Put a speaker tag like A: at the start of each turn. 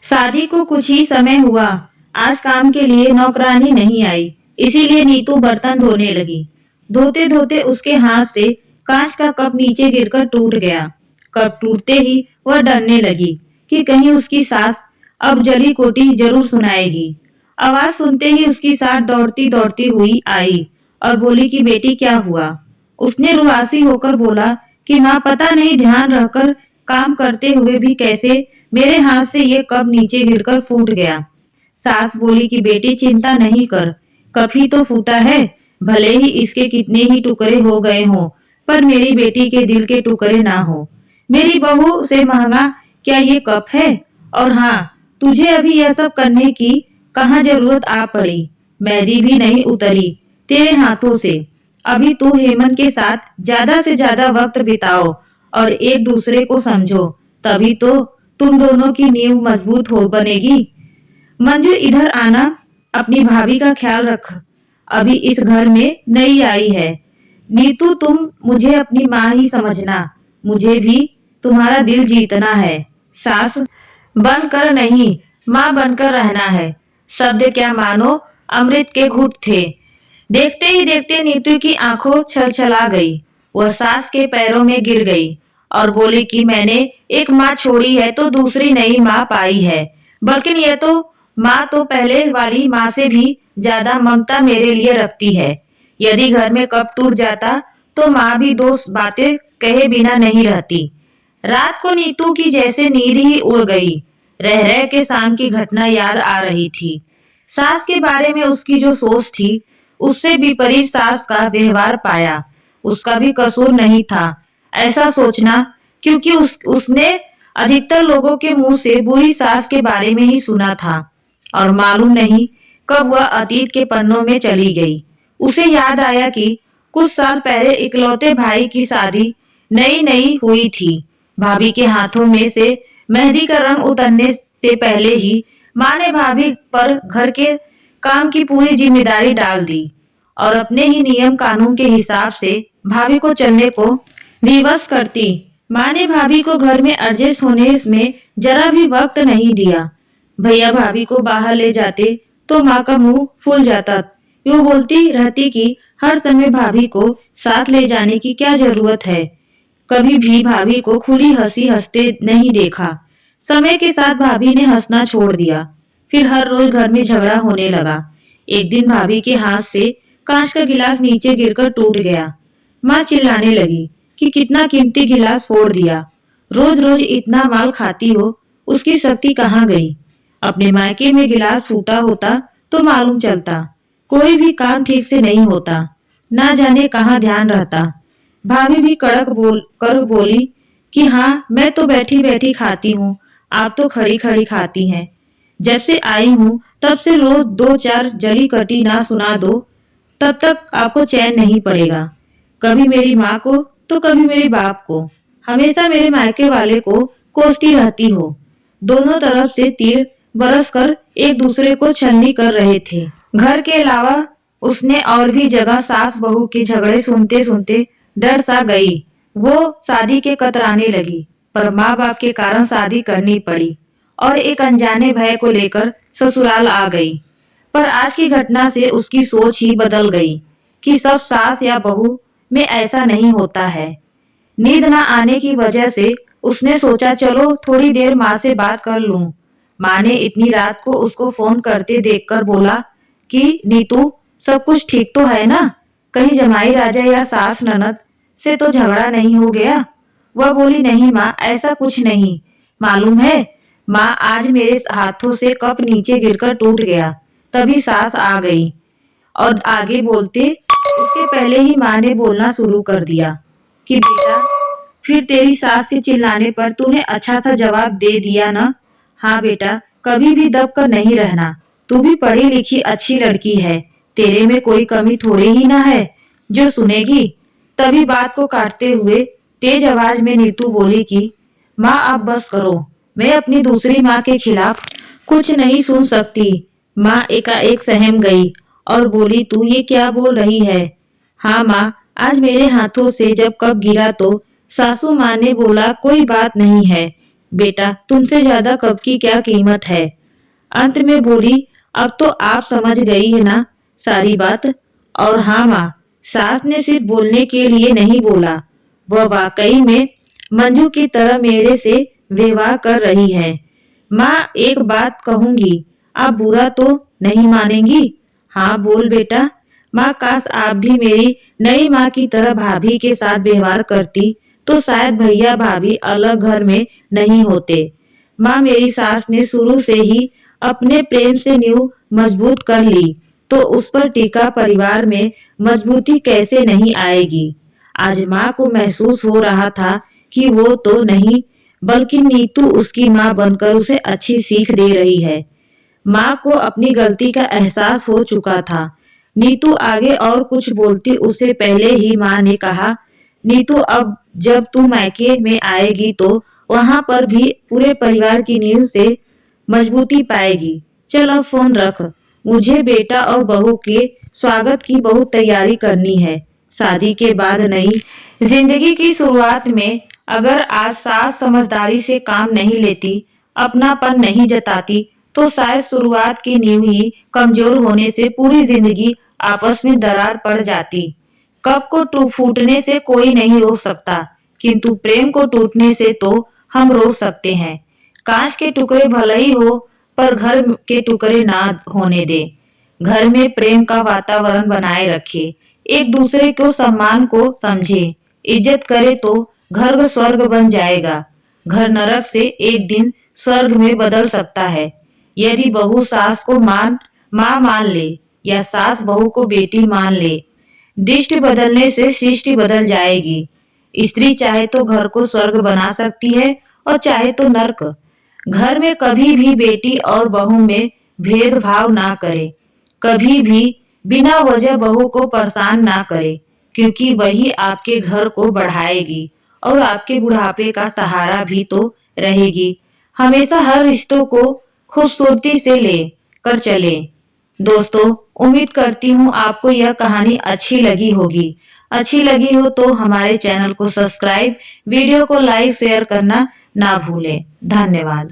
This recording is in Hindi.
A: शादी को कुछ ही समय हुआ। आज काम के लिए नौकरानी नहीं आई, इसीलिए नीतू बर्तन धोने लगी। धोते धोते उसके हाथ से कांच का कप नीचे गिरकर टूट गया। कप टूटते ही वह डरने लगी कि कहीं उसकी सास अब जली कोटी जरूर सुनाएगी। आवाज सुनते ही उसकी सास दौड़ती दौड़ती हुई आई और बोली कि बेटी क्या हुआ। उसने रुआसी होकर बोला कि माँ पता नहीं ध्यान रखकर काम करते हुए भी कैसे मेरे हाथ से ये कप नीचे गिरकर फूट गया। सास बोली कि बेटी चिंता नहीं कर, कप ही तो फूटा है, भले ही इसके कितने ही टुकड़े हो गए हों, पर मेरी बेटी के दिल के टुकड़े ना हो। मेरी बहू से महंगा क्या ये कप है? और हाँ, तुझे अभी यह सब करने की कहाँ जरूरत आ पड़ी? मेहंदी भी नहीं उतरी तेरे हाथों से। अभी तू हेमंत के साथ ज्यादा से ज्यादा वक्त बिताओ और एक दूसरे को समझो, तभी तो तुम दोनों की नींव मजबूत हो बनेगी। मंजू इधर आना, अपनी भाभी का ख्याल रख, अभी इस घर में नई आई है। नीतू तुम मुझे अपनी माँ ही समझना, मुझे भी तुम्हारा दिल जीतना है। सास बनकर नहीं, माँ बनकर रहना है। शब्द क्या मानो अमृत के घूंट थे। देखते ही देखते नीतू की आंखों छलछला गई। वह सास के पैरों में गिर गई और बोली कि मैंने एक माँ छोड़ी है तो दूसरी नई माँ पाई है, बल्कि ये तो माँ तो पहले वाली माँ से भी ज्यादा ममता मेरे लिए रखती है। यदि घर में कप टूट जाता तो माँ भी दो बातें कहे बिना नहीं रहती। रात को नीतू की जैसे नींद ही उड़ गई। रह रह के शाम की घटना याद आ रही थी। सास के बारे में उसकी जो सोच थी, उससे विपरीत सास का व्यवहार पाया। उसका भी कसूर नहीं था ऐसा सोचना, क्योंकि उसने अधिकतर लोगों के मुंह से बुरी सास के बारे में ही सुना था और मालूम नहीं कब वह अतीत के पन्नों में चली गई। उसे याद आया कि कुछ साल पहले इकलौते भाई की शादी नई नई हुई थी। भाभी के हाथों में से मेहंदी का रंग उतरने से पहले ही माँ ने भाभी पर घर के काम की पूरी जिम्मेदारी डाल दी और अपने ही नियम कानून के हिसाब से भाभी को चलने को विवश करती। माँ ने भाभी को घर में एडजस्ट होने में जरा भी वक्त नहीं दिया। भैया भाभी को बाहर ले जाते तो माँ का मुंह फूल जाता। यूं बोलती रहती कि हर समय भाभी को साथ ले जाने की क्या जरूरत है। कभी भी भाभी को खुली हंसी हंसते नहीं देखा। समय के साथ भाभी ने हंसना छोड़ दिया। फिर हर रोज घर में झगड़ा होने लगा। एक दिन भाभी के हाथ से कांच का गिलास नीचे गिरकर टूट गया। माँ चिल्लाने लगी कि कितना कीमती गिलास फोड़ दिया, रोज रोज इतना माल खाती हो, उसकी शक्ति कहाँ गई? अपने मायके में गिलास फूटा होता तो मालूम चलता। कोई भी काम ठीक से नहीं होता, ना जाने कहाँ ध्यान रहता। भाभी भी कड़क बोली कि हाँ मैं तो बैठी बैठी खाती हूँ, आप तो खड़ी खड़ी खाती हैं। जब से आई हूँ तब से रोज दो चार जली कटी ना सुना दो, तब तक आपको चैन नहीं पड़ेगा। कभी मेरी माँ को तो कभी मेरे बाप को, हमेशा मेरे मायके वाले को कोसती रहती हो। दोनों तरफ से तीर बरस कर एक दूसरे को छलनी कर रहे थे। घर के अलावा उसने और भी जगह सास बहू के झगड़े सुनते सुनते डर सा गई। वो शादी के कतराने लगी, पर माँ बाप के कारण शादी करनी पड़ी और एक अनजाने भय को लेकर ससुराल आ गई। पर आज की घटना से उसकी सोच ही बदल गई कि सब सास या बहू में ऐसा नहीं होता है। नींद न आने की वजह से उसने सोचा चलो थोड़ी देर माँ से बात कर लूं। माँ ने इतनी रात को उसको फोन करते देखकर बोला कि नीतू सब कुछ ठीक तो है ना? कहीं जमाई राजा या सास ननद से तो झगड़ा नहीं हो गया? वह बोली नहीं माँ, ऐसा कुछ नहीं। मालूम है माँ, आज मेरे हाथों से कप नीचे गिरकर टूट गया, तभी सास आ गई। और आगे बोलते उसके पहले ही माँ ने बोलना शुरू कर दिया कि बेटा फिर तेरी सास के चिल्लाने पर तूने अच्छा सा जवाब दे दिया ना? हाँ बेटा, कभी भी दब कर नहीं रहना। तू भी पढ़ी लिखी अच्छी लड़की है, तेरे में कोई कमी थोड़ी ही ना है जो सुनेगी। तभी बात को काटते हुए तेज आवाज में नीतू बोली कि माँ अब बस करो, मैं अपनी दूसरी माँ के खिलाफ कुछ नहीं सुन सकती। माँ एकाएक सहम गई और बोली तू ये क्या बोल रही है? हाँ माँ, आज मेरे हाथों से जब कप गिरा तो सासू माँ ने बोला कोई बात नहीं है, बेटा तुमसे ज्यादा कप की क्या कीमत है। अंत में बोली, अब तो आप समझ गई है ना सारी बात। और हाँ माँ, सास ने सिर्फ बोलने के लिए नहीं बोला, वह वाकई में मंजू की तरह मेरे से व्यवहार कर रही है। माँ एक बात कहूंगी, आप बुरा तो नहीं मानेंगी? हाँ बोल बेटा। माँ काश आप भी मेरी नई माँ की तरह भाभी के साथ व्यवहार करती तो शायद भैया भाभी अलग घर में नहीं होते। माँ मेरी सास ने शुरू से ही अपने प्रेम से नींव मजबूत कर ली, तो उस पर टिका परिवार में मजबूती कैसे नहीं आएगी। आज माँ को महसूस हो रहा था कि वो तो नहीं बल्कि नीतू उसकी माँ बनकर उसे अच्छी सीख दे रही है। माँ को अपनी गलती का एहसास हो चुका था। नीतू आगे और कुछ बोलती उससे पहले ही माँ ने कहा, नीतू अब जब तू मायके में आएगी तो वहां पर भी पूरे परिवार की नींव से मजबूती पाएगी। चल अब फोन रख, मुझे बेटा और बहू के स्वागत की बहुत तैयारी करनी है। शादी के बाद नई जिंदगी की शुरुआत में अगर आज सास समझदारी से काम नहीं लेती, अपनापन नहीं जताती, तो शायद शुरुआत की नींव ही कमजोर होने से पूरी जिंदगी आपस में दरार पड़ जाती। कप को फूटने से कोई नहीं रोक सकता, किंतु प्रेम को टूटने से तो हम रोक सकते हैं। कांच के टुकड़े भले ही हो, पर घर के टुकड़े ना होने दे। घर में प्रेम का वातावरण बनाए रखे, एक दूसरे को सम्मान को समझे, इज्जत करे तो घर स्वर्ग बन जाएगा। घर नरक से एक दिन स्वर्ग में बदल सकता है। यदि बहू सास को माँ मान ले या सास बहू को बेटी मान ले, दृष्टि बदलने से सृष्टि बदल जाएगी। स्त्री चाहे तो घर को स्वर्ग बना सकती है और चाहे तो नर्क। घर में कभी भी बेटी और बहू में भेदभाव ना करे, कभी भी बिना वजह बहू को परेशान ना करे, क्योंकि वही आपके घर को बढ़ाएगी और आपके बुढ़ापे का सहारा भी तो रहेगी। हमेशा हर रिश्तों को खूबसूरती से ले कर चले। दोस्तों, उम्मीद करती हूँ आपको यह कहानी अच्छी लगी होगी। अच्छी लगी हो तो हमारे चैनल को सब्सक्राइब, वीडियो को लाइक शेयर करना ना भूलें। धन्यवाद।